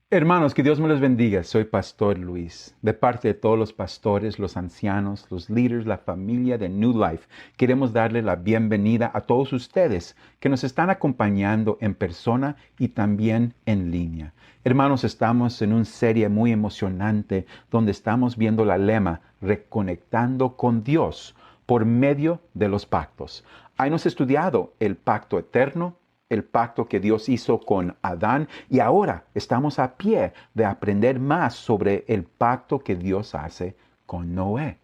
Hermanos, que Dios me los bendiga. Soy Pastor Luis. De parte de todos los pastores, los ancianos, los líderes, la familia de New Life, queremos darle la bienvenida a todos ustedes que nos están acompañando en persona y también en línea. Hermanos, estamos en una serie muy emocionante donde estamos viendo la lema Reconectando con Dios por medio de los pactos. Hemos estudiado el pacto eterno, el pacto que Dios hizo con Adán y ahora estamos a pie de aprender más sobre el pacto que Dios hace con Noé.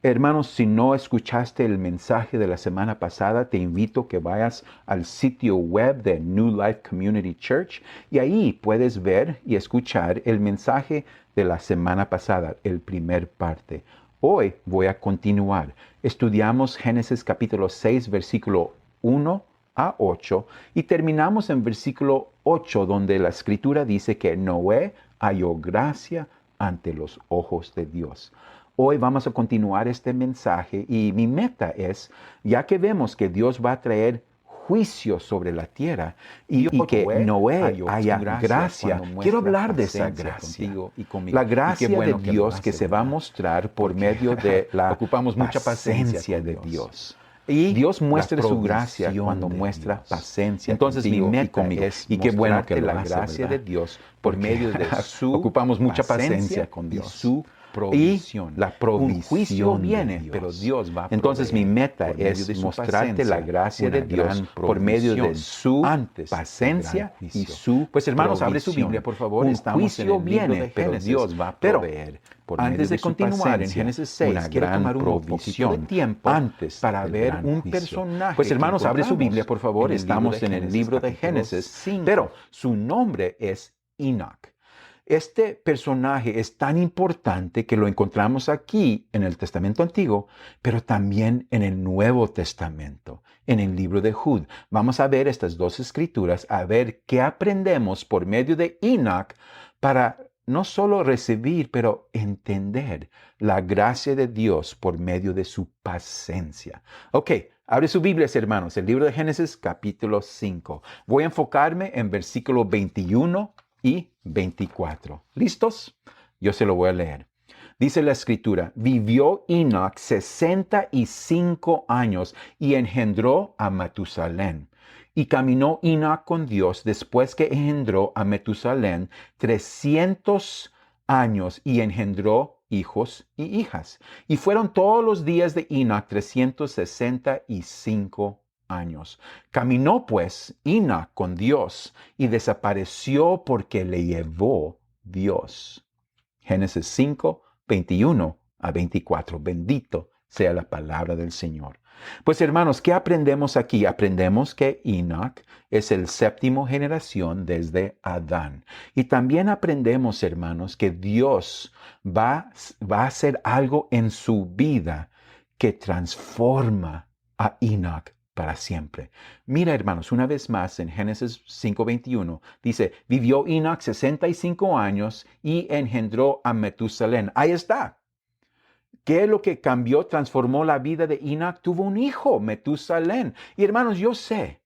Hermanos, si no escuchaste el mensaje de la semana pasada, te invito a que vayas al sitio web de New Life Community Church y ahí puedes ver y escuchar el mensaje de la semana pasada, el primer parte. Hoy voy a continuar. Estudiamos Génesis capítulo 6, versículo 1 a 8 y terminamos en versículo 8 donde la escritura dice que Noé halló gracia ante los ojos de Dios. Hoy vamos a continuar este mensaje y mi meta es, ya que vemos que Dios va a traer juicio sobre la tierra y que Noé haya gracia, quiero hablar de esa gracia, la gracia de Dios que se va a mostrar por medio de la ocupamos mucha paciencia con de Dios. Dios. Y Dios muestra la su gracia provisión cuando de muestra Dios. paciencia. Entonces, mi contigo y meta conmigo. es Y qué bueno que mostrarte la la gracia ¿verdad? de Dios por Porque medio de su ocupamos mucha paciencia con y Dios. su Provisión. y la provisión Un juicio viene, de pero Dios. Dios va a Entonces, mi proveer meta por medio es de su mostrarte la gracia de Dios por medio de su antes paciencia del y juicio. su Pues hermanos, abre su provisión. Biblia, por favor. Un Estamos en juicio el libro viene, de pero Génesis. Dios va a Pero, proveer por antes medio de de su continuar en paciencia Génesis 6, una quiero gran tomar un poquito de provisión tiempo antes para del ver gran un juicio. personaje Pues que hermanos, abre su encontramos Biblia, por favor. en el libro Estamos de en el Génesis, libro de capítulo Génesis, 5. pero su nombre es Enoch. Este personaje es tan importante que lo encontramos aquí en el Testamento Antiguo, pero también en el Nuevo Testamento, en el libro de Jud. Vamos a ver estas dos escrituras, a ver qué aprendemos por medio de Enoch para no solo recibir, pero entender la gracia de Dios por medio de su paciencia. Ok, abre su Biblia, hermanos, el libro de Génesis capítulo 5. Voy a enfocarme en versículo 21 y 24. ¿Listos? Yo se lo voy a leer. Dice la escritura, vivió Enoch 65 años y engendró a Matusalén. Y caminó Enoch con Dios después que engendró a Matusalén 300 años y engendró hijos y hijas. Y fueron todos los días de Enoch 365 años. Caminó pues Enoch con Dios y desapareció porque le llevó Dios. Génesis 5, 21 a 24. Bendito sea la palabra del Señor. Pues hermanos, ¿qué aprendemos aquí? Aprendemos que Enoch es el séptimo generación desde Adán. Y también aprendemos, hermanos, que Dios va a hacer algo en su vida que transforma a Enoch para siempre. Mira, hermanos, una vez más en Génesis 5:21 dice, vivió Enoch 65 años y engendró a Metusalén. Ahí está. ¿Qué es lo que cambió, transformó la vida de Enoch? Tuvo un hijo, Metusalén. Y hermanos, yo sé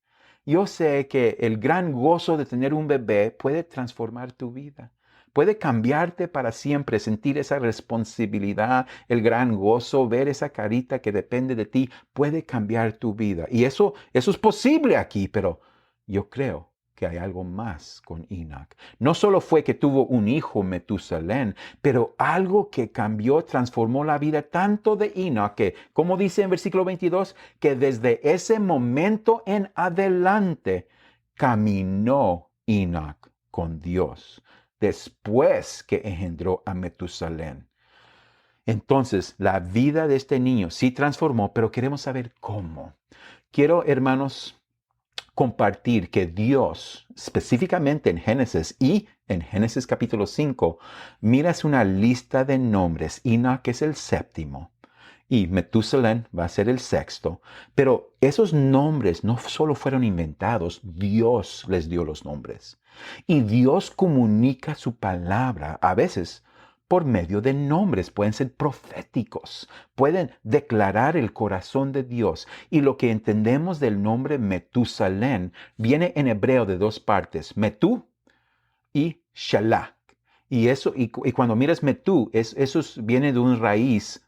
que el gran gozo de tener un bebé puede transformar tu vida. Puede cambiarte para siempre, sentir esa responsabilidad, el gran gozo, ver esa carita que depende de ti, puede cambiar tu vida. Y eso es posible aquí, pero yo creo que hay algo más con Enoch. No solo fue que tuvo un hijo, Metusalén, pero algo que cambió, transformó la vida tanto de Enoch que, como dice en versículo 22, que desde ese momento en adelante caminó Enoch con Dios después que engendró a Metusalén. Entonces, la vida de este niño sí transformó, pero queremos saber cómo. Quiero, hermanos, compartir que Dios, específicamente en Génesis y en Génesis capítulo 5, miras una lista de nombres. Enoch es el séptimo y Metusalén va a ser el sexto. Pero esos nombres no solo fueron inventados, Dios les dio los nombres. Y Dios comunica su palabra a veces por medio de nombres, pueden ser proféticos, pueden declarar el corazón de Dios. Y lo que entendemos del nombre Metusalén viene en hebreo de dos partes, Metú y Shalá. Y cuando miras Metú, viene de una raíz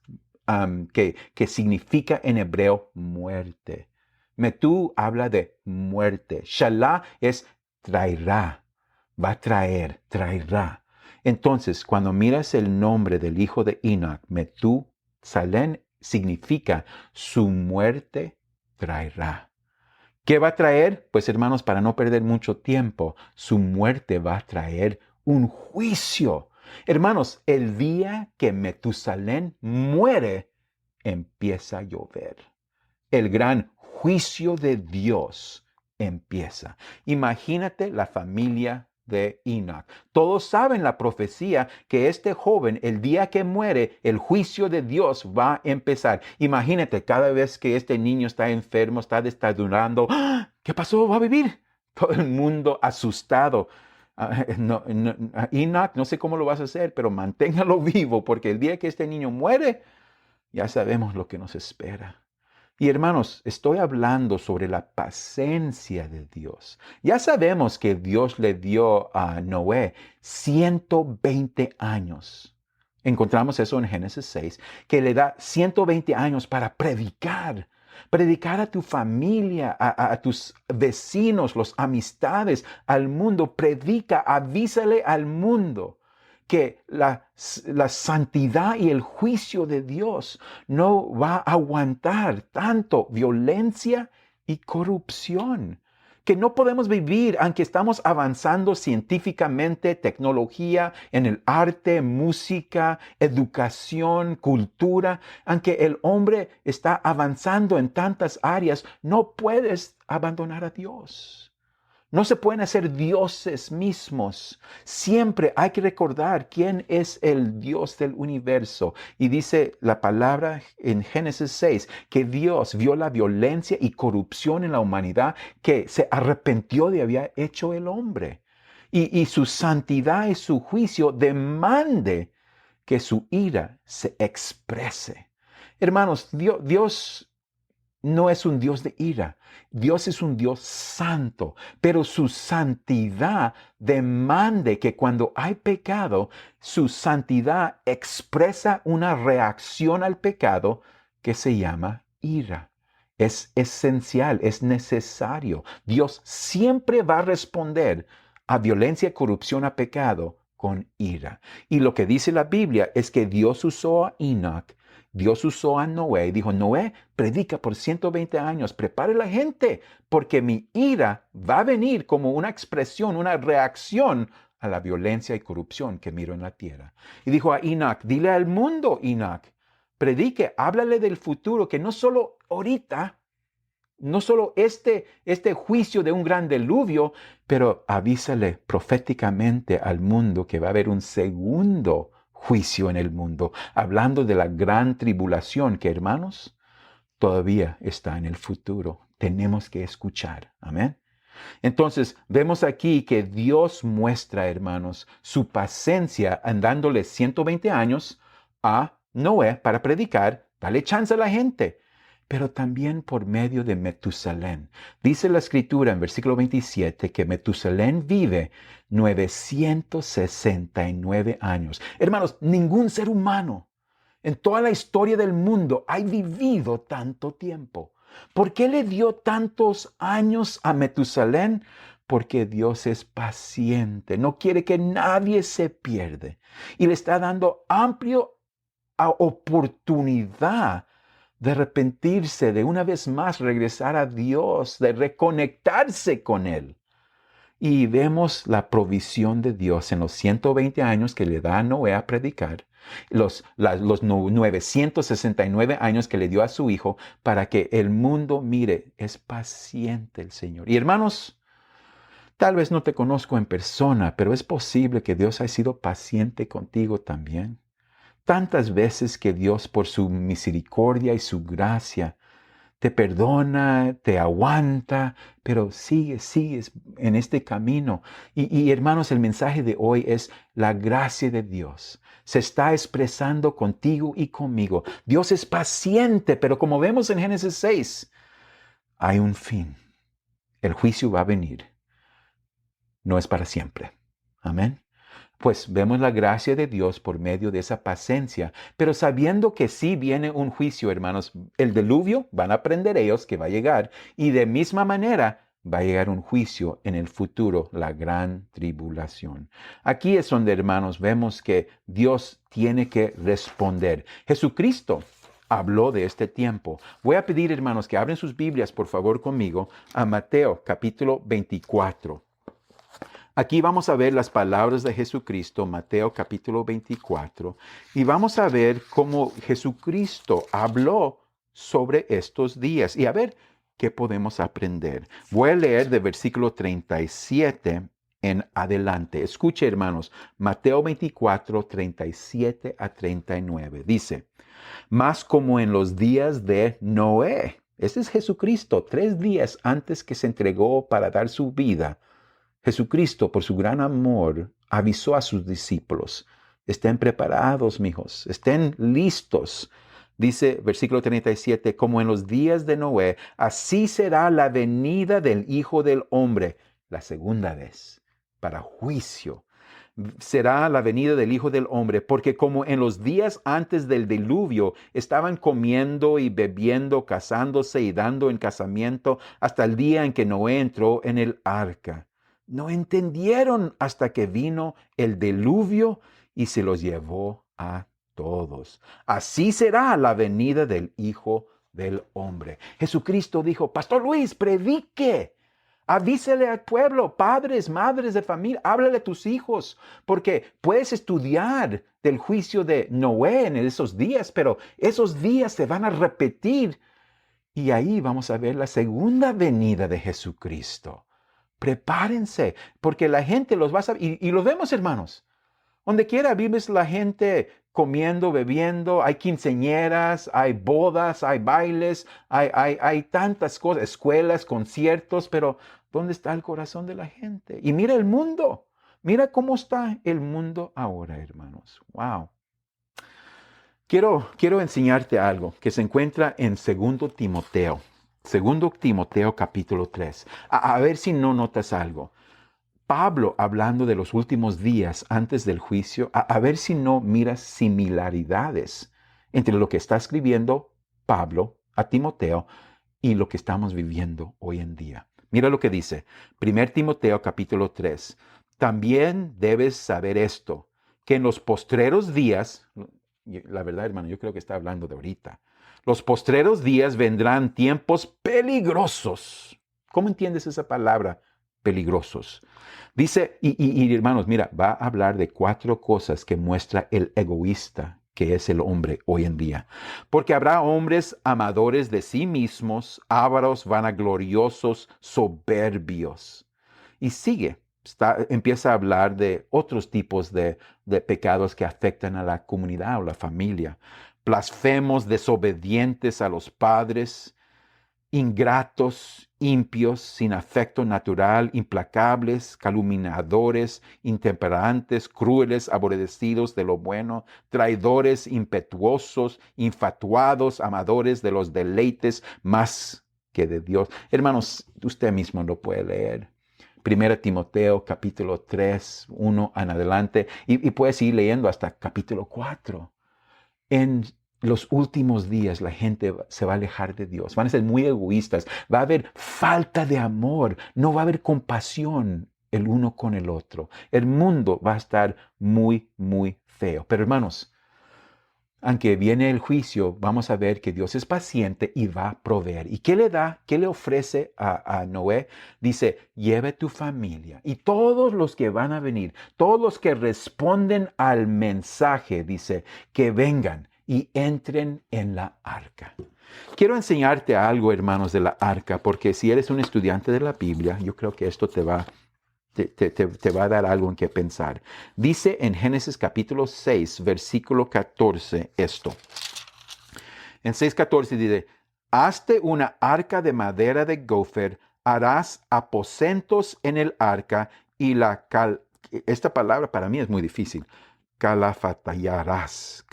que significa en hebreo muerte. Metú habla de muerte. Shalá es traerá, va a traer, traerá. Entonces, cuando miras el nombre del hijo de Enoch, Metú-Salén, significa su muerte traerá. ¿Qué va a traer? Pues hermanos, para no perder mucho tiempo, su muerte va a traer un juicio. Hermanos, el día que Metusalén muere, empieza a llover. El gran juicio de Dios empieza. Imagínate la familia de Enoch. Todos saben la profecía que este joven, el día que muere, el juicio de Dios va a empezar. Imagínate cada vez que este niño está enfermo, está destartalando. ¡Ah! ¿Qué pasó? ¿Va a vivir? Todo el mundo asustado. Enoch, no sé cómo lo vas a hacer, pero manténgalo vivo, porque el día que este niño muere, ya sabemos lo que nos espera. Y hermanos, estoy hablando sobre la paciencia de Dios. Ya sabemos que Dios le dio a Noé 120 años. Encontramos eso en Génesis 6, que le da 120 años para predicar. Predicar a tu familia, a tus vecinos, las amistades, al mundo. Predica, avísale al mundo que la santidad y el juicio de Dios no va a aguantar tanto violencia y corrupción, que no podemos vivir aunque estamos avanzando científicamente, tecnología, en el arte, música, educación, cultura, aunque el hombre está avanzando en tantas áreas, no puedes abandonar a Dios. No se pueden hacer dioses mismos. Siempre hay que recordar quién es el Dios del universo. Y dice la palabra en Génesis 6 que Dios vio la violencia y corrupción en la humanidad, que se arrepintió de haber hecho el hombre. Y su santidad y su juicio demande que su ira se exprese. Hermanos, Dios no es un Dios de ira. Dios es un Dios santo, pero su santidad demande que cuando hay pecado, su santidad expresa una reacción al pecado que se llama ira. Es esencial, es necesario. Dios siempre va a responder a violencia, corrupción, a pecado con ira. Y lo que dice la Biblia es que Dios usó a Enoch, Dios usó a Noé y dijo, Noé, predica por 120 años, prepare la gente, porque mi ira va a venir como una expresión, una reacción a la violencia y corrupción que miro en la tierra. Y dijo a Enoch, dile al mundo, Enoch, predique, háblale del futuro, que no solo ahorita, no solo este juicio de un gran diluvio, pero avísale proféticamente al mundo que va a haber un segundo juicio en el mundo, hablando de la gran tribulación que, hermanos, todavía está en el futuro. Tenemos que escuchar. Amén. Entonces, vemos aquí que Dios muestra, hermanos, su paciencia dándole 120 años a Noé para predicar, dale chance a la gente, pero también por medio de Metusalén. Dice la Escritura en versículo 27 que Metusalén vive 969 años. Hermanos, ningún ser humano en toda la historia del mundo ha vivido tanto tiempo. ¿Por qué le dio tantos años a Metusalén? Porque Dios es paciente, no quiere que nadie se pierda y le está dando amplia oportunidad de arrepentirse, de una vez más regresar a Dios, de reconectarse con Él. Y vemos la provisión de Dios en los 120 años que le da a Noé a predicar, los 969 años que le dio a su hijo, para que el mundo mire, es paciente el Señor. Y hermanos, tal vez no te conozco en persona, pero es posible que Dios haya sido paciente contigo también. Tantas veces que Dios, por su misericordia y su gracia, te perdona, te aguanta, pero sigues en este camino. Y hermanos, el mensaje de hoy es la gracia de Dios. Se está expresando contigo y conmigo. Dios es paciente, pero como vemos en Génesis 6, hay un fin. El juicio va a venir. No es para siempre. Amén. Pues vemos la gracia de Dios por medio de esa paciencia, pero sabiendo que sí viene un juicio, hermanos, el diluvio, van a aprender ellos que va a llegar, y de misma manera va a llegar un juicio en el futuro, la gran tribulación. Aquí es donde, hermanos, vemos que Dios tiene que responder. Jesucristo habló de este tiempo. Voy a pedir, hermanos, que abren sus Biblias, por favor, conmigo, a Mateo capítulo 24. Aquí vamos a ver las palabras de Jesucristo, Mateo capítulo 24, y vamos a ver cómo Jesucristo habló sobre estos días y a ver qué podemos aprender. Voy a leer de versículo 37 en adelante. Escuche, hermanos, Mateo 24, 37 a 39. Dice, más como en los días de Noé. Ese es Jesucristo, 3 días antes que se entregó para dar su vida. Jesucristo, por su gran amor, avisó a sus discípulos, estén preparados, mijos, estén listos. Dice versículo 37, como en los días de Noé, así será la venida del Hijo del Hombre, la segunda vez, para juicio. Será la venida del Hijo del Hombre, porque como en los días antes del diluvio estaban comiendo y bebiendo, casándose y dando en casamiento hasta el día en que Noé entró en el arca. No entendieron hasta que vino el diluvio y se los llevó a todos. Así será la venida del Hijo del Hombre. Jesucristo dijo, Pastor Luis, predique. Avísele al pueblo, padres, madres de familia, háblale a tus hijos, porque puedes estudiar del juicio de Noé en esos días, pero esos días se van a repetir. Y ahí vamos a ver la segunda venida de Jesucristo. Prepárense, porque la gente los va a saber. Y lo vemos, hermanos. Donde quiera vives la gente comiendo, bebiendo, hay quinceañeras, hay bodas, hay bailes, hay tantas cosas, escuelas, conciertos, pero ¿dónde está el corazón de la gente? Y mira el mundo, mira cómo está el mundo ahora, hermanos. Wow. Quiero enseñarte algo que se encuentra en 2 Timoteo. 2 Timoteo capítulo 3. A ver si no notas algo. Pablo hablando de los últimos días antes del juicio, a ver si no miras similaridades entre lo que está escribiendo Pablo a Timoteo y lo que estamos viviendo hoy en día. Mira lo que dice, 1 Timoteo capítulo 3. También debes saber esto, que en los postreros días, la verdad, hermano, yo creo que está hablando de ahorita, los postreros días vendrán tiempos peligrosos. ¿Cómo entiendes esa palabra? Peligrosos. Dice, y hermanos, mira, va a hablar de 4 cosas que muestra el egoísta que es el hombre hoy en día. Porque habrá hombres amadores de sí mismos, ávaros, vanagloriosos, soberbios. Y sigue, empieza a hablar de otros tipos de pecados que afectan a la comunidad o la familia. Blasfemos, desobedientes a los padres, ingratos, impios, sin afecto natural, implacables, calumniadores, intemperantes, crueles, aborrecidos de lo bueno, traidores, impetuosos, infatuados, amadores de los deleites más que de Dios. Hermanos, usted mismo lo puede leer. 1 Timoteo capítulo 3, 1 en adelante, y puedes ir leyendo hasta capítulo 4. En los últimos días la gente se va a alejar de Dios, van a ser muy egoístas, va a haber falta de amor, no va a haber compasión el uno con el otro. El mundo va a estar muy, muy feo. Pero hermanos, aunque viene el juicio, vamos a ver que Dios es paciente y va a proveer. ¿Y qué le da? ¿Qué le ofrece a Noé? Dice, lleve tu familia y todos los que van a venir, todos los que responden al mensaje, dice, que vengan y entren en la arca. Quiero enseñarte algo, hermanos, de la arca, porque si eres un estudiante de la Biblia, yo creo que esto te va a dar algo en qué pensar. Dice en Génesis capítulo 6, versículo 14 esto. En 6:14 dice, hazte una arca de madera de gofer, harás aposentos en el arca y esta palabra para mí es muy difícil. Calafatearás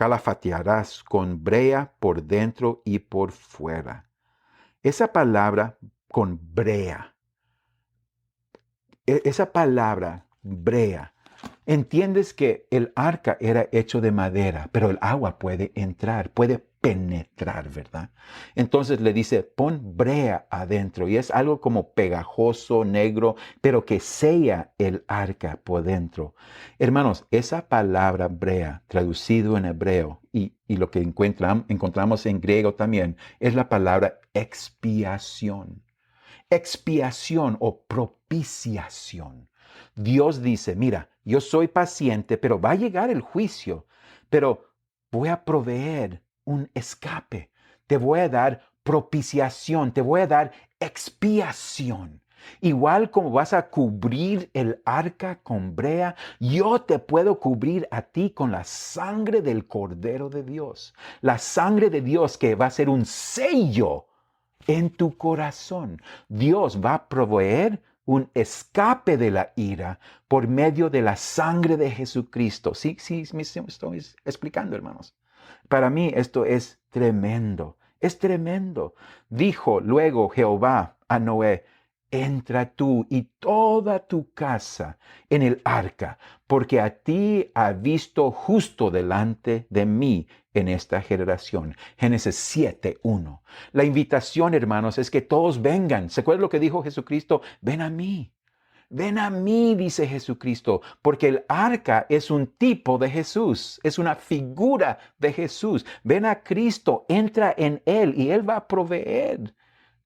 con brea por dentro y por fuera. Esa palabra con brea. Esa palabra, brea, Entiendes que el arca era hecho de madera, pero el agua puede entrar, puede penetrar, ¿verdad? Entonces le dice, pon brea adentro y es algo como pegajoso, negro, pero que sella el arca por dentro. Hermanos, esa palabra brea, traducido en hebreo, y lo que encontramos en griego también, es la palabra expiación. Expiación o propiciación. Dios dice, mira, yo soy paciente, pero va a llegar el juicio, pero voy a proveer un escape. Te voy a dar propiciación, te voy a dar expiación. Igual como vas a cubrir el arca con brea, yo te puedo cubrir a ti con la sangre del Cordero de Dios. La sangre de Dios que va a ser un sello en tu corazón. Dios va a proveer un escape de la ira por medio de la sangre de Jesucristo. Sí, me estoy explicando, hermanos. Para mí esto es tremendo. Es tremendo. Dijo luego Jehová a Noé, entra tú y toda tu casa en el arca, porque a ti ha visto justo delante de mí en esta generación. Génesis 7:1. La invitación, hermanos, es que todos vengan. ¿Se acuerdan lo que dijo Jesucristo? Ven a mí. Ven a mí, dice Jesucristo, porque el arca es un tipo de Jesús, es una figura de Jesús. Ven a Cristo, entra en Él y Él va a proveer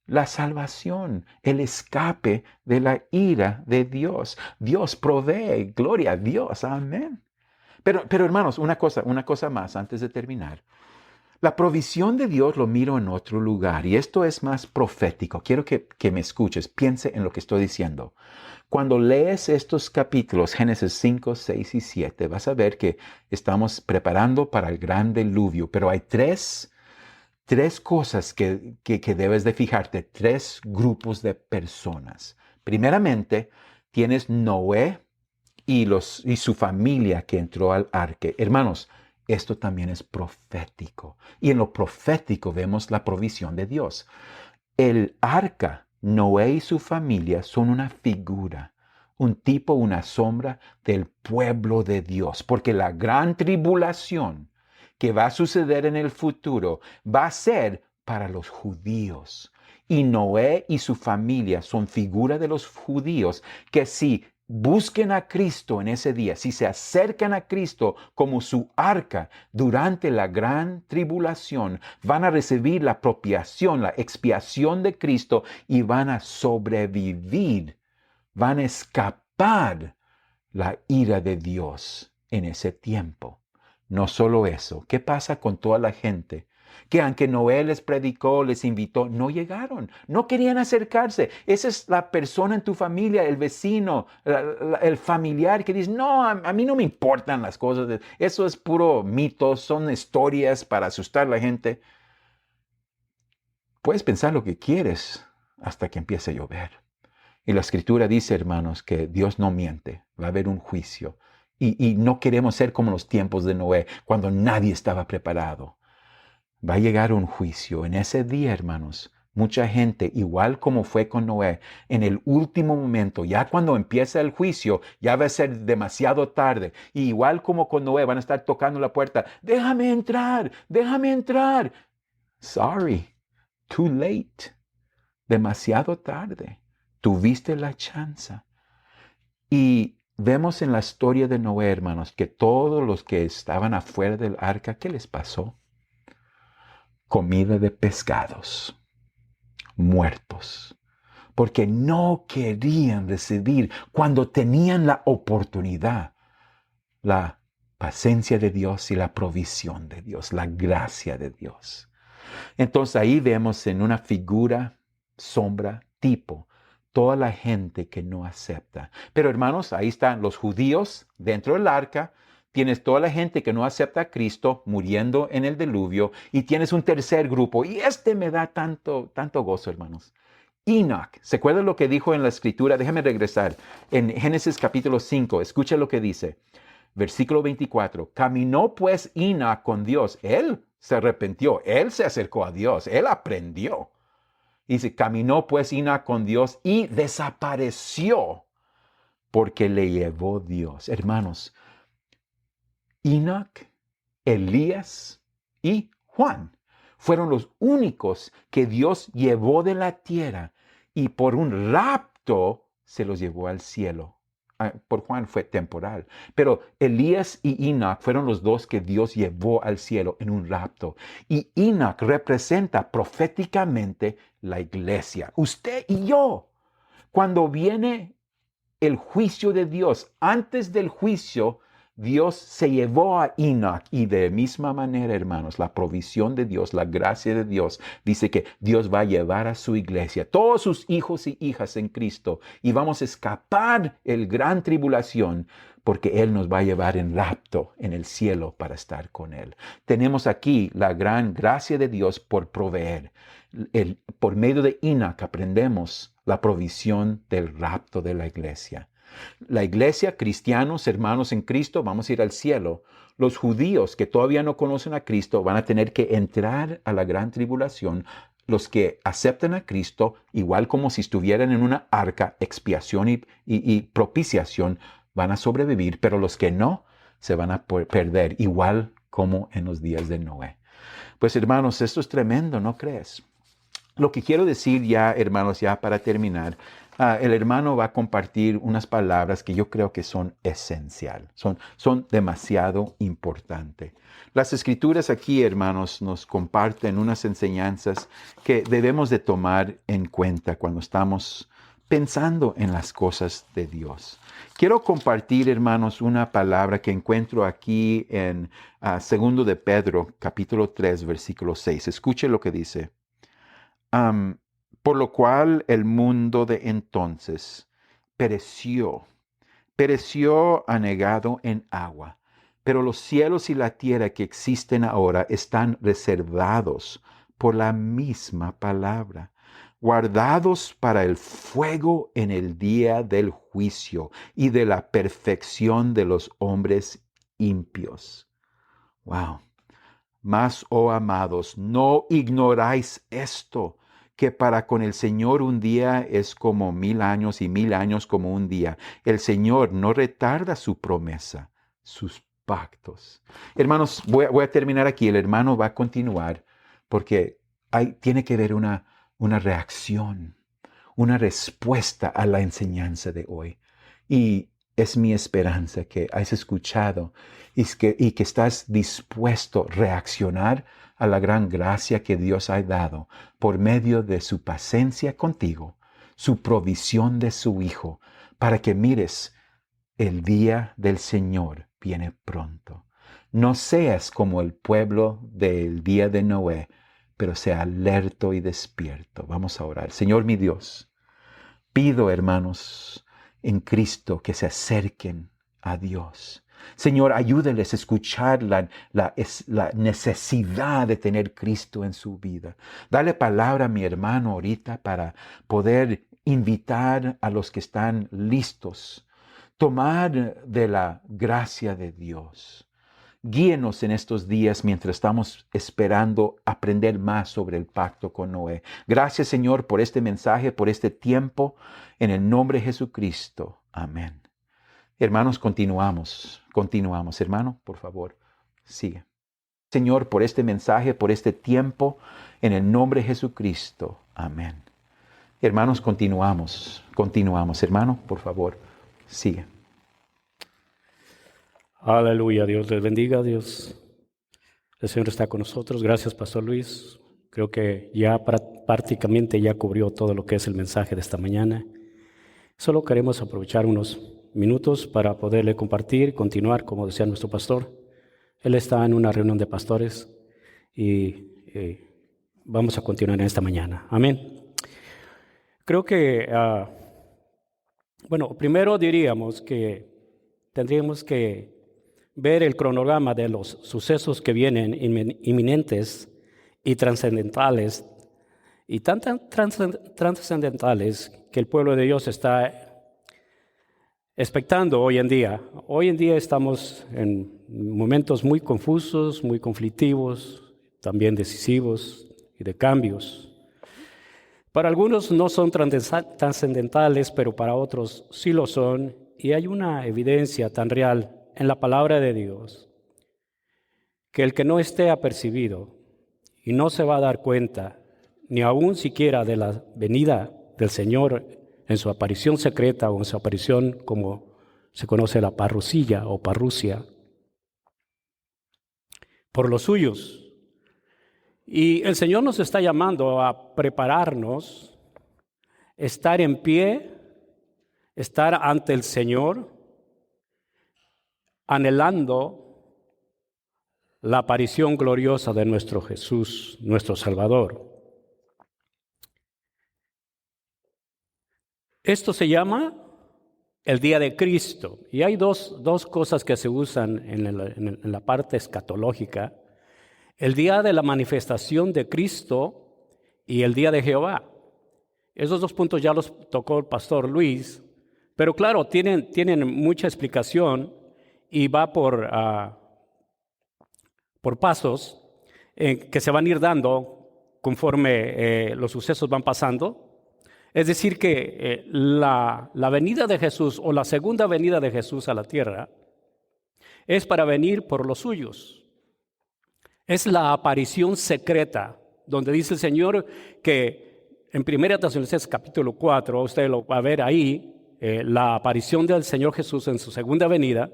la salvación, el escape de la ira de Dios. Dios provee, gloria a Dios, amén. Pero hermanos, una cosa más antes de terminar. La provisión de Dios lo miro en otro lugar y esto es más profético. Quiero que me escuches, piense en lo que estoy diciendo. Cuando lees estos capítulos, Génesis 5, 6 y 7, vas a ver que estamos preparando para el gran diluvio, pero hay tres cosas que debes de fijarte, tres grupos de personas. Primeramente, tienes Noé y su familia que entró al arca. Hermanos, esto también es profético. Y en lo profético vemos la provisión de Dios. El arca, Noé y su familia son una figura, un tipo, una sombra del pueblo de Dios, porque la gran tribulación que va a suceder en el futuro va a ser para los judíos. Y Noé y su familia son figura de los judíos que si busquen a Cristo en ese día, si se acercan a Cristo como su arca durante la gran tribulación, van a recibir la apropiación, la expiación de Cristo y van a sobrevivir, van a escapar la ira de Dios en ese tiempo. No solo eso, ¿qué pasa con toda la gente que aunque Noé les predicó, les invitó, no llegaron, no querían acercarse? Esa es la persona en tu familia, el vecino, el familiar que dice, no, a mí no me importan las cosas, eso es puro mito, son historias para asustar a la gente. Puedes pensar lo que quieres hasta que empiece a llover. Y la Escritura dice, hermanos, que Dios no miente, va a haber un juicio. Y no queremos ser como los tiempos de Noé, cuando nadie estaba preparado. Va a llegar un juicio. En ese día, hermanos, mucha gente, igual como fue con Noé, en el último momento, ya cuando empieza el juicio, ya va a ser demasiado tarde. Y igual como con Noé, van a estar tocando la puerta. Déjame entrar, déjame entrar. Sorry, too late. Demasiado tarde. Tuviste la chance. Y vemos en la historia de Noé, hermanos, que todos los que estaban afuera del arca, ¿qué les pasó? Comida de pescados, muertos, porque no querían recibir cuando tenían la oportunidad, la paciencia de Dios y la provisión de Dios, la gracia de Dios. Entonces ahí vemos en una figura, sombra, tipo, toda la gente que no acepta. Pero hermanos, ahí están los judíos dentro del arca, tienes toda la gente que no acepta a Cristo muriendo en el diluvio y tienes un tercer grupo. Y me da tanto gozo, hermanos. Enoch, ¿se acuerdan lo que dijo en la escritura? Déjame regresar. En Génesis capítulo 5, escucha lo que dice. Versículo 24. Caminó pues Enoch con Dios. Él se arrepintió, él se acercó a Dios, él aprendió. Dice, caminó pues Enoch con Dios y desapareció porque le llevó Dios. Hermanos, Enoch, Elías y Juan fueron los únicos que Dios llevó de la tierra y por un rapto se los llevó al cielo. Por Juan fue temporal, pero Elías y Enoch fueron los dos que Dios llevó al cielo en un rapto. Y Enoch representa proféticamente la iglesia, usted y yo. Cuando viene el juicio de Dios, antes del juicio, Dios se llevó a Enoch y de misma manera, hermanos, la provisión de Dios, la gracia de Dios, dice que Dios va a llevar a su iglesia, todos sus hijos y hijas en Cristo, y vamos a escapar el gran tribulación porque Él nos va a llevar en rapto en el cielo para estar con Él. Tenemos aquí la gran gracia de Dios por proveer. Por medio de Enoch aprendemos la provisión del rapto de la iglesia. La iglesia, cristianos, hermanos en Cristo, vamos a ir al cielo. Los judíos que todavía no conocen a Cristo van a tener que entrar a la gran tribulación. Los que aceptan a Cristo, igual como si estuvieran en una arca, expiación y propiciación, van a sobrevivir, pero los que no, se van a perder, igual como en los días de Noé. Pues hermanos, esto es tremendo, ¿no crees? Lo que quiero decir ya, hermanos, ya para terminar, el hermano va a compartir unas palabras que yo creo que son esenciales, son demasiado importantes. Las escrituras aquí, hermanos, nos comparten unas enseñanzas que debemos de tomar en cuenta cuando estamos pensando en las cosas de Dios. Quiero compartir, hermanos, una palabra que encuentro aquí en 2 de Pedro, capítulo 3, versículo 6. Escuche lo que dice. Por lo cual el mundo de entonces pereció anegado en agua, pero los cielos y la tierra que existen ahora están reservados por la misma palabra, guardados para el fuego en el día del juicio y de la perfección de los hombres impios. Wow. Mas, oh amados, no ignoráis esto, que para con el Señor un día es como 1000 años y 1000 años como un día. El Señor no retarda su promesa, sus pactos. Hermanos, voy a terminar aquí. El hermano va a continuar porque tiene que haber una reacción, una respuesta a la enseñanza de hoy. Y es mi esperanza que has escuchado y que estás dispuesto a reaccionar a la gran gracia que Dios ha dado por medio de su paciencia contigo, su provisión de su Hijo, para que mires, el día del Señor viene pronto. No seas como el pueblo del día de Noé, pero sea alerto y despierto. Vamos a orar. Señor mi Dios, pido, hermanos, en Cristo que se acerquen a Dios. Señor, ayúdeles a escuchar la necesidad de tener Cristo en su vida. Dale palabra a mi hermano ahorita para poder invitar a los que están listos. Tomar de la gracia de Dios. Guíenos en estos días mientras estamos esperando aprender más sobre el pacto con Noé. Gracias, Señor, por este mensaje, por este tiempo. En el nombre de Jesucristo. Amén. Hermanos, continuamos. Hermano, por favor, sigue. Señor, por este mensaje, por este tiempo, en el nombre de Jesucristo. Amén. Hermanos, continuamos. Hermano, por favor, sigue. Aleluya, Dios les bendiga, Dios. El Señor está con nosotros. Gracias, Pastor Luis. Creo que ya prácticamente ya cubrió todo lo que es el mensaje de esta mañana. Solo queremos aprovechar unos minutos para poderle compartir, continuar, como decía nuestro pastor. Él está en una reunión de pastores y vamos a continuar en esta mañana. Amén. Creo que, primero diríamos que tendríamos que ver el cronograma de los sucesos que vienen inminentes y trascendentales, y tan trascendentales que el pueblo de Dios está expectando hoy en día. Hoy en día estamos en momentos muy confusos, muy conflictivos, también decisivos y de cambios. Para algunos no son trascendentales, pero para otros sí lo son, y hay una evidencia tan real en la palabra de Dios, que el que no esté apercibido y no se va a dar cuenta, ni aún siquiera de la venida del Señor en su aparición secreta o en su aparición como se conoce la parrusilla o parrusia, por los suyos. Y el Señor nos está llamando a prepararnos, estar en pie, estar ante el Señor, anhelando la aparición gloriosa de nuestro Jesús, nuestro Salvador. Esto se llama el día de Cristo. Y hay dos cosas que se usan en la parte escatológica. El día de la manifestación de Cristo y el día de Jehová. Esos dos puntos ya los tocó el pastor Luis, pero claro, tienen mucha explicación y va por pasos que se van a ir dando conforme los sucesos van pasando. Es decir que la venida de Jesús o la segunda venida de Jesús a la tierra es para venir por los suyos. Es la aparición secreta, donde dice el Señor que en 1 Tesalonicenses capítulo 4, usted lo va a ver ahí, la aparición del Señor Jesús en su segunda venida,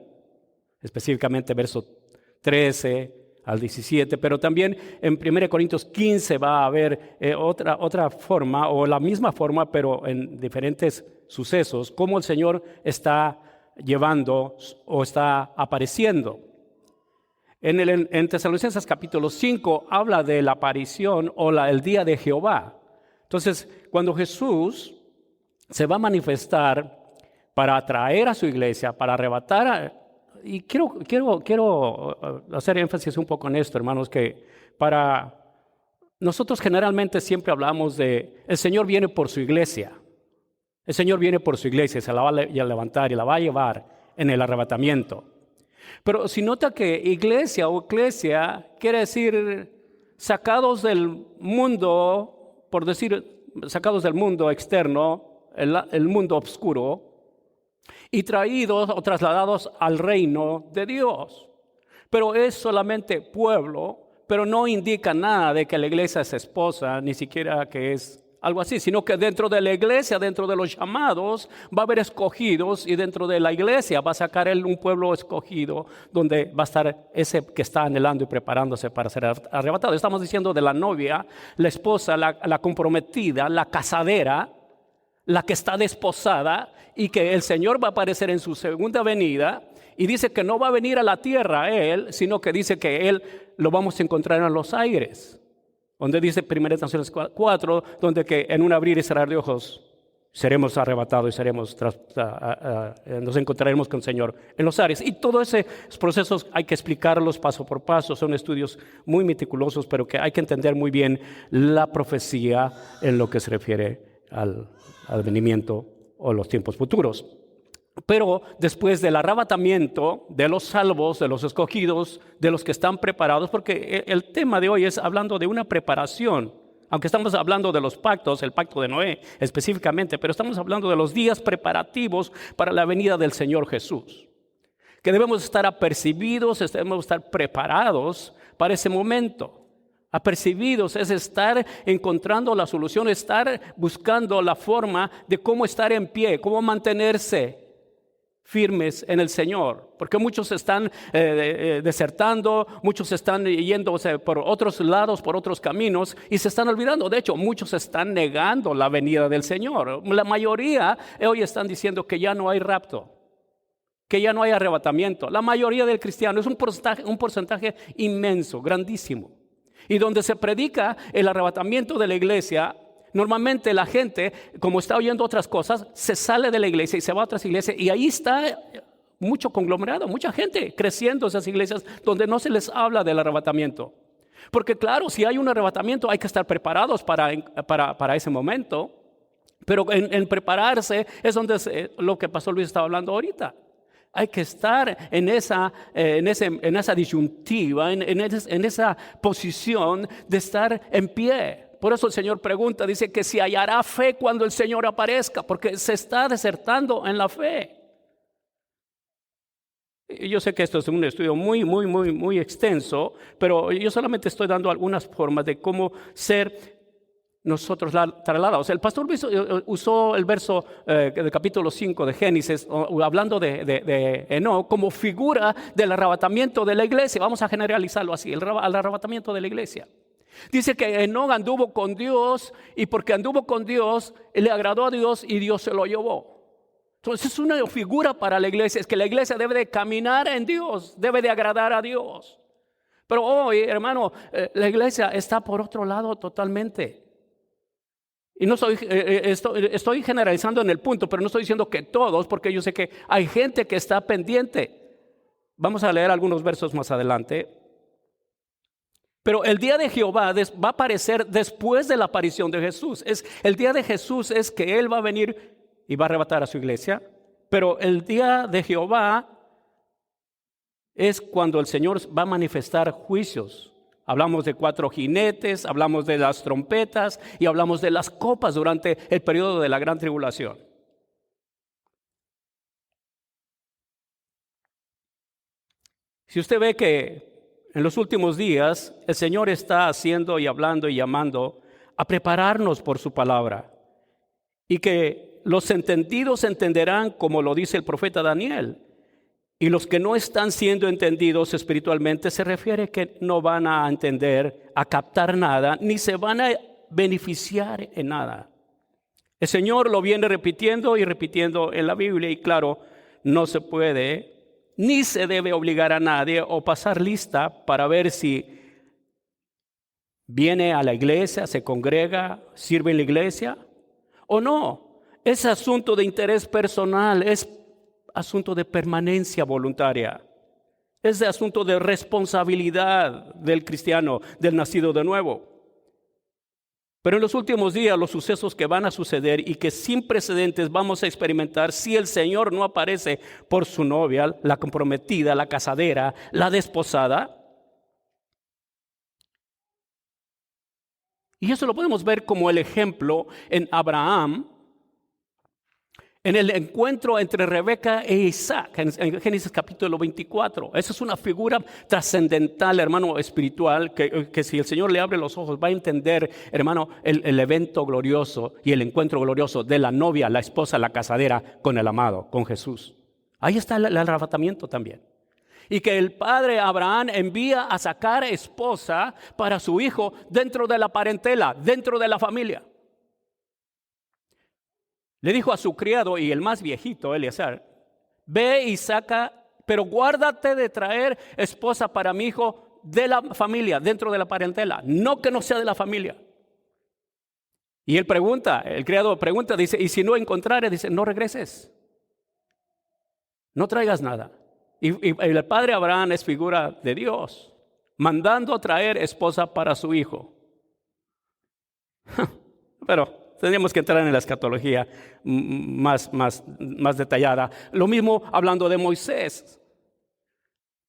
específicamente verso 13 al 17, pero también en 1 Corintios 15 va a haber otra forma, o la misma forma, pero en diferentes sucesos, cómo el Señor está llevando o está apareciendo. En Tesalonicenses capítulo 5 habla de la aparición o el día de Jehová. Entonces, cuando Jesús se va a manifestar para atraer a su iglesia, para arrebatar y quiero hacer énfasis un poco en esto, hermanos, que para nosotros generalmente siempre hablamos de el Señor viene por su iglesia. El Señor viene por su iglesia, se la va a levantar y la va a llevar en el arrebatamiento. Pero si nota que iglesia o eclesia quiere decir sacados del mundo, por decir, sacados del mundo externo, el mundo oscuro, y traídos o trasladados al reino de Dios. Pero es solamente pueblo, pero no indica nada de que la iglesia es esposa, ni siquiera que es algo así, sino que dentro de la iglesia, dentro de los llamados, va a haber escogidos, y dentro de la iglesia va a sacar él un pueblo escogido, donde va a estar ese que está anhelando y preparándose para ser arrebatado. Estamos diciendo de la novia, la esposa, la comprometida, la casadera, la que está desposada, y que el Señor va a aparecer en su segunda venida, y dice que no va a venir a la tierra él, sino que dice que él lo vamos a encontrar en los aires, donde dice 1 Tesalonicenses 4, donde que en un abrir y cerrar de ojos seremos arrebatados y nos encontraremos con el Señor en los aires. Y todos esos procesos hay que explicarlos paso por paso, son estudios muy meticulosos, pero que hay que entender muy bien la profecía en lo que se refiere al advenimiento o los tiempos futuros. Pero después del arrebatamiento de los salvos, de los escogidos, de los que están preparados, porque el tema de hoy es hablando de una preparación, aunque estamos hablando de los pactos, el pacto de Noé específicamente, pero estamos hablando de los días preparativos para la venida del Señor Jesús, que debemos estar apercibidos, debemos estar preparados para ese momento. Apercibidos es estar encontrando la solución, estar buscando la forma de cómo estar en pie, cómo mantenerse firmes en el Señor, porque muchos están desertando, muchos están yéndose por otros lados, por otros caminos, y se están olvidando. De hecho, muchos están negando la venida del Señor. La mayoría hoy están diciendo que ya no hay rapto, que ya no hay arrebatamiento. La mayoría del cristiano es un porcentaje inmenso, grandísimo. Y donde se predica el arrebatamiento de la iglesia, normalmente la gente, como está oyendo otras cosas, se sale de la iglesia y se va a otras iglesias, y ahí está mucho conglomerado, mucha gente creciendo en esas iglesias donde no se les habla del arrebatamiento. Porque claro, si hay un arrebatamiento hay que estar preparados para ese momento, pero en prepararse es donde lo que Pastor Luis estaba hablando ahorita. Hay que estar en esa disyuntiva, en esa posición de estar en pie. Por eso el Señor pregunta, dice que si hallará fe cuando el Señor aparezca, porque se está desertando en la fe. Yo sé que esto es un estudio muy extenso, pero yo solamente estoy dando algunas formas de cómo ser nosotros trasladados. El pastor Luis usó el verso del capítulo 5 de Génesis, hablando de Enoc, como figura del arrebatamiento de la iglesia. Vamos a generalizarlo así, el arrebatamiento de la iglesia. Dice que Enoc anduvo con Dios, y porque anduvo con Dios, le agradó a Dios y Dios se lo llevó. Entonces es una figura para la iglesia, es que la iglesia debe de caminar en Dios, debe de agradar a Dios. Pero hoy, hermano, la iglesia está por otro lado totalmente. Y no estoy generalizando en el punto, pero no estoy diciendo que todos, porque yo sé que hay gente que está pendiente. Vamos a leer algunos versos más adelante. Pero el día de Jehová va a aparecer después de la aparición de Jesús. El día de Jesús es que Él va a venir y va a arrebatar a su iglesia. Pero el día de Jehová es cuando el Señor va a manifestar juicios. Hablamos de 4 jinetes, hablamos de las trompetas y hablamos de las copas durante el periodo de la gran tribulación. Si usted ve que en los últimos días el Señor está haciendo y hablando y llamando a prepararnos por su palabra, y que los entendidos entenderán, como lo dice el profeta Daniel, y los que no están siendo entendidos espiritualmente se refiere que no van a entender, a captar nada, ni se van a beneficiar en nada. El Señor lo viene repitiendo y repitiendo en la Biblia, y claro, no se puede ni se debe obligar a nadie o pasar lista para ver si viene a la iglesia, se congrega, sirve en la iglesia o no. Es asunto de interés personal, es asunto de permanencia voluntaria, es de asunto de responsabilidad del cristiano, del nacido de nuevo. Pero en los últimos días, los sucesos que van a suceder y que sin precedentes vamos a experimentar si el Señor no aparece por su novia, la comprometida, la casadera, la desposada. Y eso lo podemos ver como el ejemplo en Abraham, en el encuentro entre Rebeca e Isaac, en Génesis capítulo 24. Esa es una figura trascendental, hermano, espiritual, que si el Señor le abre los ojos va a entender, hermano, el evento glorioso y el encuentro glorioso de la novia, la esposa, la casadera con el amado, con Jesús. Ahí está el arrebatamiento también. Y que el padre Abraham envía a sacar esposa para su hijo dentro de la parentela, dentro de la familia. Le dijo a su criado y el más viejito, Eleazar, ve y saca, pero guárdate de traer esposa para mi hijo de la familia, dentro de la parentela, no que no sea de la familia. Y él pregunta, el criado pregunta, dice, y si no encontrare, dice, no regreses, no traigas nada. Y el padre Abraham es figura de Dios, mandando a traer esposa para su hijo. Pero tendríamos que entrar en la escatología más detallada. Lo mismo hablando de Moisés.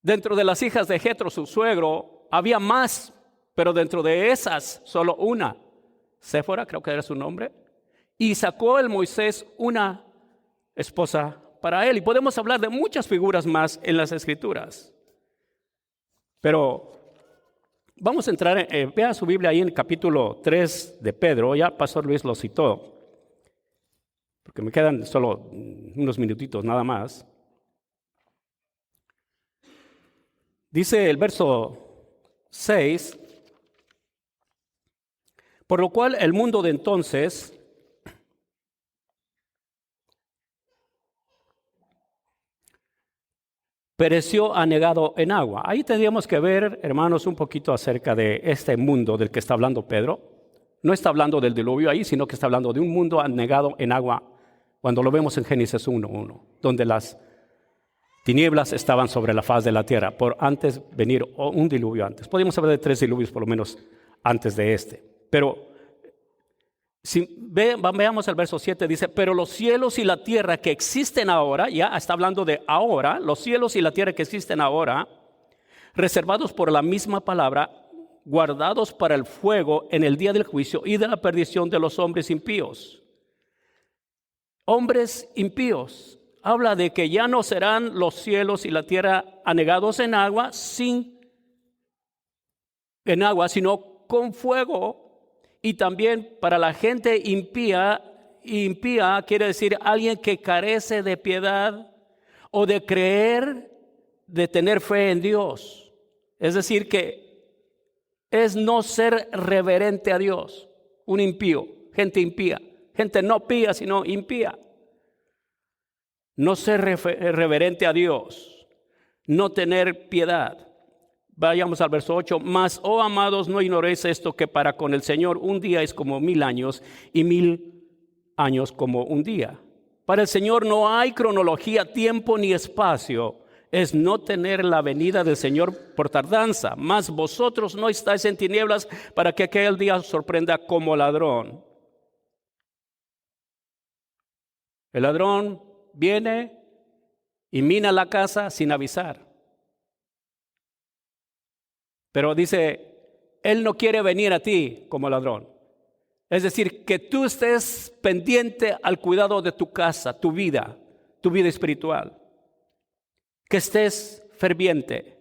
Dentro de las hijas de Jetro, su suegro, había más, pero dentro de esas, solo una. Séfora, creo que era su nombre. Y sacó el Moisés una esposa para él. Y podemos hablar de muchas figuras más en las Escrituras. Pero vamos a entrar, vea su Biblia ahí en el capítulo 3 de Pedro. Ya Pastor Luis lo citó, porque me quedan solo unos minutitos nada más. Dice el verso 6, por lo cual el mundo de entonces pereció anegado en agua. Ahí tendríamos que ver, hermanos, un poquito acerca de este mundo del que está hablando Pedro. No está hablando del diluvio ahí, sino que está hablando de un mundo anegado en agua, cuando lo vemos en Génesis 1:1, donde las tinieblas estaban sobre la faz de la tierra, por antes venir un diluvio antes. Podríamos hablar de 3 diluvios por lo menos antes de este. Pero si veamos el verso 7, dice, pero los cielos y la tierra que existen ahora, ya está hablando de ahora, los cielos y la tierra que existen ahora, reservados por la misma palabra, guardados para el fuego en el día del juicio y de la perdición de los hombres impíos. Hombres impíos. habla de que ya no serán los cielos y la tierra anegados en agua, sino con fuego. Y también para la gente impía quiere decir alguien que carece de piedad o de creer, de tener fe en Dios. Es decir, que es no ser reverente a Dios. Un impío, gente impía, gente no pía, sino impía. No ser reverente a Dios, no tener piedad. Vayamos al verso 8. Mas, oh amados, no ignoréis esto, que para con el Señor un día es como 1000 años y 1000 años como un día. Para el Señor no hay cronología, tiempo ni espacio. Es no tener la venida del Señor por tardanza. Mas vosotros no estáis en tinieblas para que aquel día os sorprenda como ladrón. El ladrón viene y mina la casa sin avisar. Pero dice, Él no quiere venir a ti como ladrón. Es decir, que tú estés pendiente al cuidado de tu casa, tu vida espiritual. Que estés ferviente.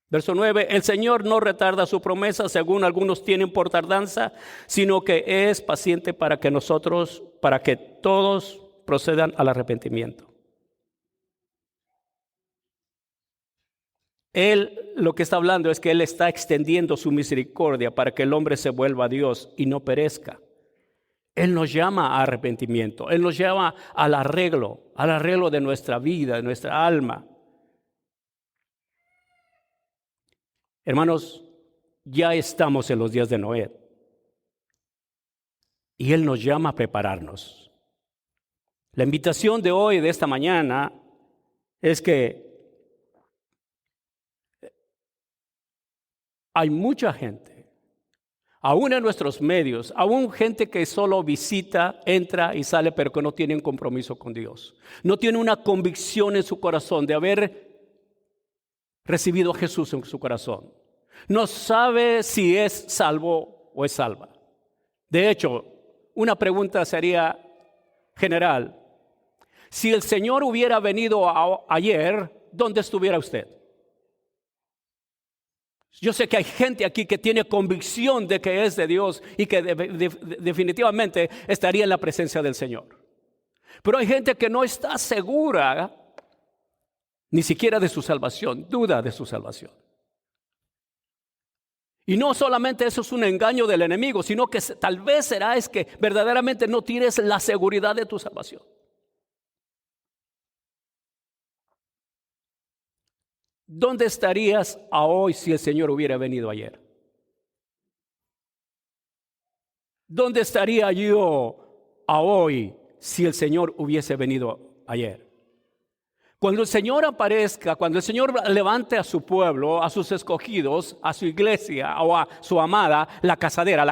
Verso 9, el Señor no retarda su promesa, según algunos tienen por tardanza, sino que es paciente para que todos procedan al arrepentimiento. Él lo que está hablando es que Él está extendiendo su misericordia para que el hombre se vuelva a Dios y no perezca. Él nos llama a arrepentimiento, Él nos llama al arreglo de nuestra vida, de nuestra alma. Hermanos, ya estamos en los días de Noé y Él nos llama a prepararnos. La invitación de hoy, de esta mañana, es que hay mucha gente, aún en nuestros medios, aún gente que solo visita, entra y sale, pero que no tiene un compromiso con Dios. No tiene una convicción en su corazón de haber recibido a Jesús en su corazón. No sabe si es salvo o es salva. De hecho, una pregunta sería general. Si el Señor hubiera venido ayer, ¿dónde estuviera usted? Yo sé que hay gente aquí que tiene convicción de que es de Dios y que definitivamente estaría en la presencia del Señor. Pero hay gente que no está segura ni siquiera de su salvación, duda de su salvación. Y no solamente eso es un engaño del enemigo, sino que tal vez será es que verdaderamente no tienes la seguridad de tu salvación. ¿Dónde estarías a hoy si el Señor hubiera venido ayer? ¿Dónde estaría yo a hoy si el Señor hubiese venido ayer? Cuando el Señor aparezca, cuando el Señor levante a su pueblo, a sus escogidos, a su iglesia o a su amada, la casadera,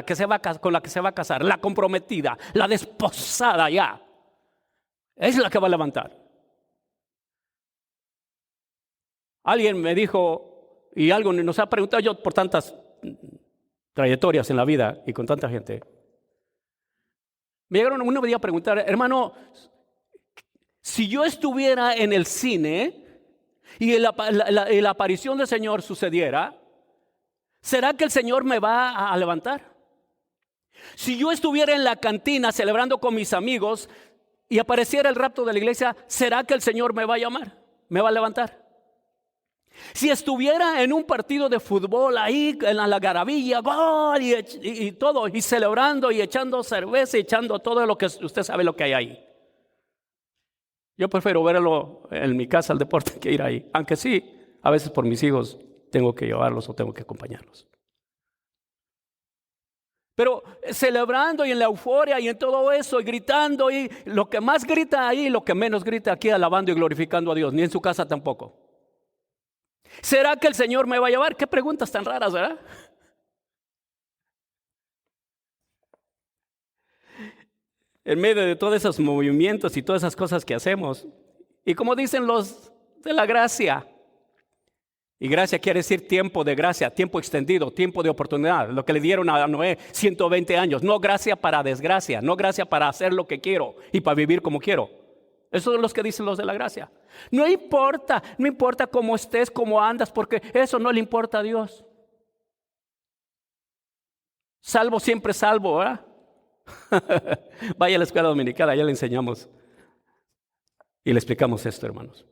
con la que se va a casar, la comprometida, la desposada ya, es la que va a levantar. Alguien me dijo, y algo nos ha preguntado yo por tantas trayectorias en la vida y con tanta gente. Me llegaron un día a preguntar, hermano, si yo estuviera en el cine y la aparición del Señor sucediera, ¿será que el Señor me va a levantar? Si yo estuviera en la cantina celebrando con mis amigos y apareciera el rapto de la iglesia, ¿será que el Señor me va a llamar? ¿Me va a levantar? Si estuviera en un partido de fútbol ahí en la algarabía, gol y todo, y celebrando y echando cerveza y echando todo lo que usted sabe lo que hay ahí. Yo prefiero verlo en mi casa, el deporte, que ir ahí. Aunque sí, a veces por mis hijos tengo que llevarlos o tengo que acompañarlos. Pero celebrando y en la euforia y en todo eso y gritando, y lo que más grita ahí, lo que menos grita aquí, alabando y glorificando a Dios, ni en su casa tampoco. ¿Será que el Señor me va a llevar? Qué preguntas tan raras, ¿verdad? En medio de todos esos movimientos y todas esas cosas que hacemos. Y como dicen los de la gracia. Y gracia quiere decir tiempo de gracia, tiempo extendido, tiempo de oportunidad. Lo que le dieron a Noé, 120 años. No gracia para desgracia, no gracia para hacer lo que quiero y para vivir como quiero. Esos son los que dicen los de la gracia. No importa cómo estés, cómo andas, porque eso no le importa a Dios. Salvo siempre salvo, ¿verdad? Vaya a la escuela dominical, allá le enseñamos y le explicamos esto, hermanos.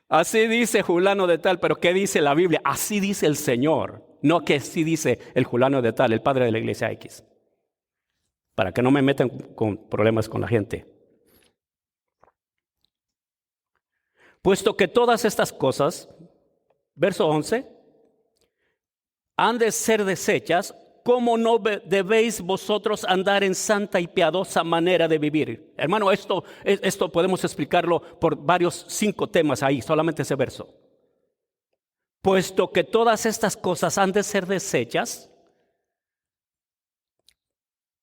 Así dice fulano de tal, pero ¿qué dice la Biblia? Así dice el Señor, no que sí dice el fulano de tal, el padre de la iglesia X. Para que no me metan con problemas con la gente. Puesto que todas estas cosas, verso 11, han de ser deshechas, ¿cómo no debéis vosotros andar en santa y piadosa manera de vivir? Hermano, esto podemos explicarlo por varios 5 temas ahí, solamente ese verso. Puesto que todas estas cosas han de ser deshechas,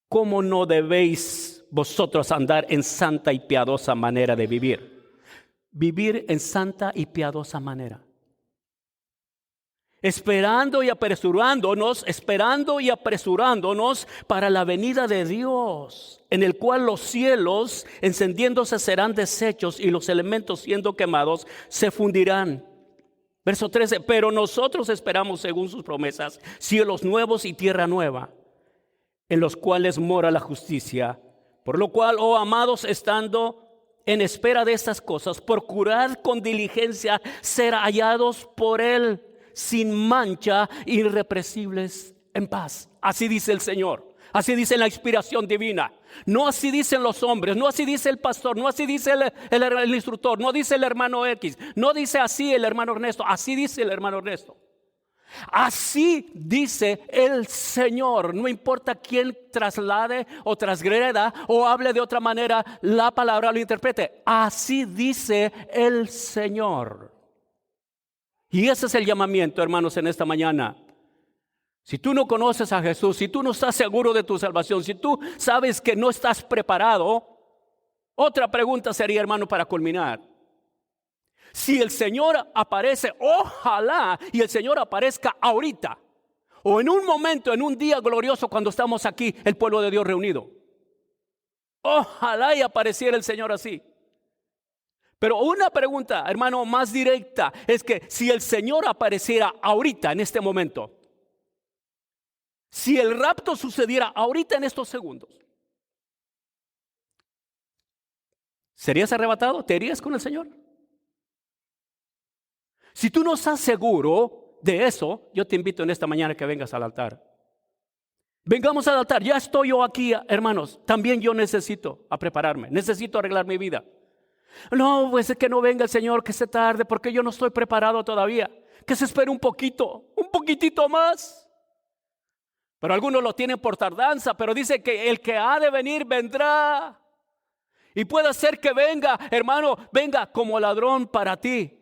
¿cómo no debéis vosotros andar en santa y piadosa manera de vivir? Vivir en santa y piadosa manera. Esperando y apresurándonos para la venida de Dios, en el cual los cielos encendiéndose serán deshechos y los elementos siendo quemados se fundirán. Verso 13, pero nosotros esperamos según sus promesas cielos nuevos y tierra nueva, en los cuales mora la justicia. Por lo cual, oh amados, estando en espera de estas cosas, procurad con diligencia ser hallados por Él, sin mancha, irrepresibles, en paz. Así dice el Señor, así dice la inspiración divina. No así dicen los hombres, no así dice el pastor, no así dice el instructor, no dice el hermano X, no dice así el hermano Ernesto, así dice el hermano Ernesto. Así dice el Señor. No importa quién traslade o transgreda o hable de otra manera la palabra, lo interprete. Así dice el Señor. Y ese es el llamamiento, hermanos, en esta mañana. Si tú no conoces a Jesús, si tú no estás seguro de tu salvación, si tú sabes que no estás preparado, otra pregunta sería, hermano, para culminar. Si el Señor aparece, ojalá y el Señor aparezca ahorita, o en un momento, en un día glorioso cuando estamos aquí, el pueblo de Dios reunido. Ojalá y apareciera el Señor así. Pero una pregunta, hermano, más directa, es que si el Señor apareciera ahorita, en este momento, si el rapto sucediera ahorita en estos segundos, ¿serías arrebatado? ¿Te irías con el Señor? Si tú no estás seguro de eso, yo te invito en esta mañana que vengas al altar. Vengamos al altar. Ya estoy yo aquí, hermanos. También yo necesito prepararme. Necesito arreglar mi vida. No, pues es que no venga el Señor, que se tarde, porque yo no estoy preparado todavía. Que se espere un poquitito más. Pero algunos lo tienen por tardanza, pero dice que el que ha de venir vendrá. Y puede ser que venga, hermano, venga como ladrón para ti,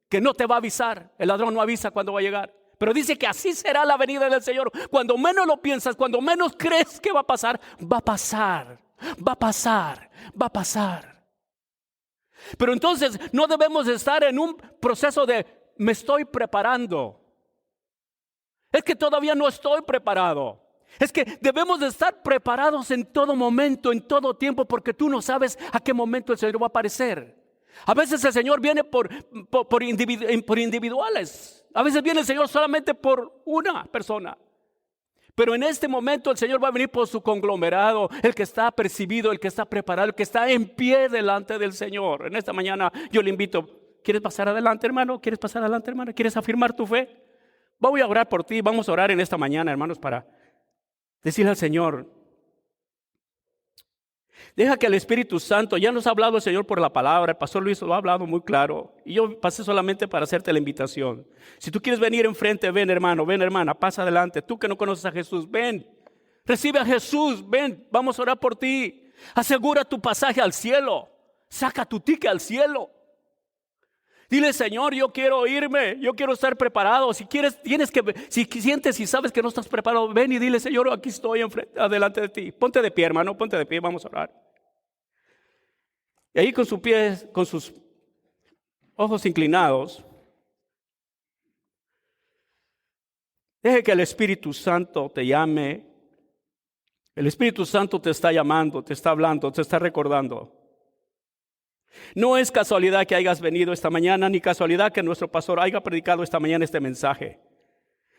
que no te va a avisar. El ladrón no avisa cuando va a llegar. Pero dice que así será la venida del Señor. Cuando menos lo piensas, cuando menos crees que va a pasar, va a pasar, va a pasar, va a pasar. Pero entonces no debemos estar en un proceso de me estoy preparando. Es que todavía no estoy preparado. Es que debemos de estar preparados en todo momento, en todo tiempo, porque tú no sabes a qué momento el Señor va a aparecer. A veces el Señor viene por individuales. A veces viene el Señor solamente por una persona. Pero en este momento el Señor va a venir por su conglomerado, el que está apercibido, el que está preparado, el que está en pie delante del Señor. En esta mañana yo le invito, ¿quieres pasar adelante, hermano? ¿Quieres pasar adelante, hermano? ¿Quieres afirmar tu fe? Voy a orar por ti, vamos a orar en esta mañana, hermanos, para decirle al Señor, deja que el Espíritu Santo, ya nos ha hablado el Señor por la palabra, el pastor Luis lo ha hablado muy claro, y yo pasé solamente para hacerte la invitación. Si tú quieres venir enfrente, ven hermano, ven hermana, pasa adelante. Tú que no conoces a Jesús, ven, recibe a Jesús, ven, vamos a orar por ti. Asegura tu pasaje al cielo, saca tu ticket al cielo. Dile, Señor, yo quiero irme, yo quiero estar preparado. Si quieres, si sientes y sabes que no estás preparado, ven y dile, Señor, aquí estoy adelante de ti. Ponte de pie, hermano, ponte de pie, vamos a orar. Y ahí con sus ojos inclinados, deje que el Espíritu Santo te llame El Espíritu Santo te está llamando, te está hablando, te está recordando. No es casualidad que hayas venido esta mañana, ni casualidad que nuestro pastor haya predicado esta mañana este mensaje.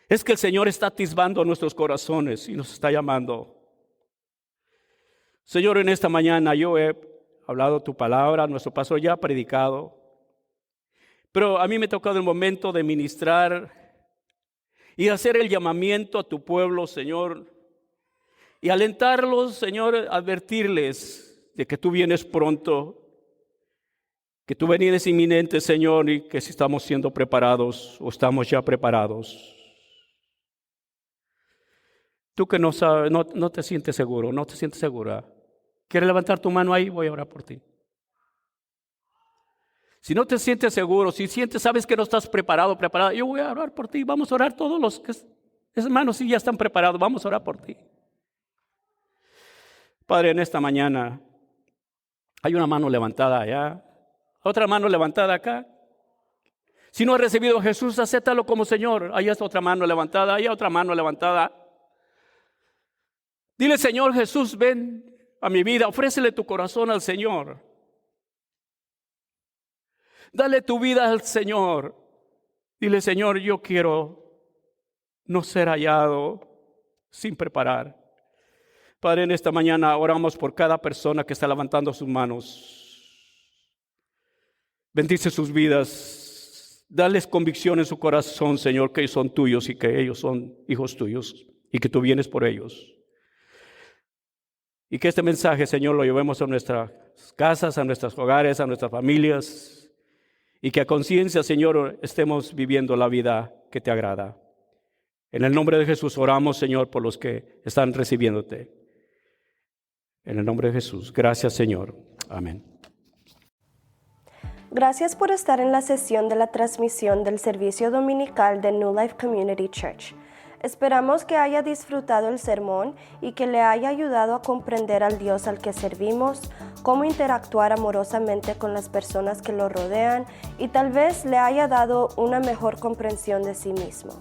Es que el Señor está atisbando nuestros corazones y nos está llamando. Señor, en esta mañana yo he hablado tu palabra, nuestro pastor ya ha predicado, pero a mí me ha tocado el momento de ministrar y hacer el llamamiento a tu pueblo, Señor, y alentarlos, Señor, advertirles de que tú vienes pronto, que tu venida es inminente, Señor, y que si estamos siendo preparados o estamos ya preparados. Tú que no sabes, no te sientes seguro, no te sientes segura. ¿Quieres levantar tu mano ahí? Voy a orar por ti. Si no te sientes seguro, si sabes que no estás preparada, yo voy a orar por ti. Vamos a orar todos los que, hermanos, si ya están preparados, vamos a orar por ti. Padre, en esta mañana hay una mano levantada allá, otra mano levantada acá. Si no has recibido a Jesús, acéptalo como Señor. Ahí está otra mano levantada, ahí hay otra mano levantada. Dile, Señor Jesús, ven a mi vida, ofrécele tu corazón al Señor. Dale tu vida al Señor. Dile, Señor, yo quiero no ser hallado sin preparar. Padre, en esta mañana oramos por cada persona que está levantando sus manos. Bendice sus vidas. Dales convicción en su corazón, Señor, que ellos son tuyos y que ellos son hijos tuyos y que tú vienes por ellos. Y que este mensaje, Señor, lo llevemos a nuestras casas, a nuestros hogares, a nuestras familias. Y que a conciencia, Señor, estemos viviendo la vida que te agrada. En el nombre de Jesús oramos, Señor, por los que están recibiéndote. En el nombre de Jesús. Gracias, Señor. Amén. Gracias por estar en la sesión de la transmisión del servicio dominical de New Life Community Church. Esperamos que haya disfrutado el sermón y que le haya ayudado a comprender al Dios al que servimos, cómo interactuar amorosamente con las personas que lo rodean y tal vez le haya dado una mejor comprensión de sí mismo.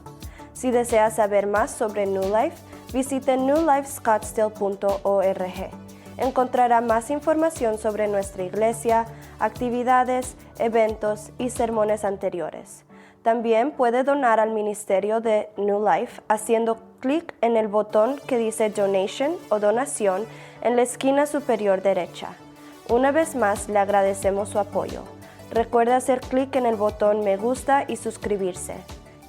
Si desea saber más sobre New Life, visite newlifescottsdale.org. Encontrará más información sobre nuestra iglesia, actividades, eventos y sermones anteriores. También puede donar al ministerio de New Life haciendo clic en el botón que dice Donation o Donación en la esquina superior derecha. Una vez más, le agradecemos su apoyo. Recuerde hacer clic en el botón Me gusta y suscribirse.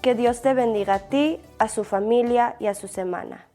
Que Dios te bendiga a ti, a su familia y a su semana.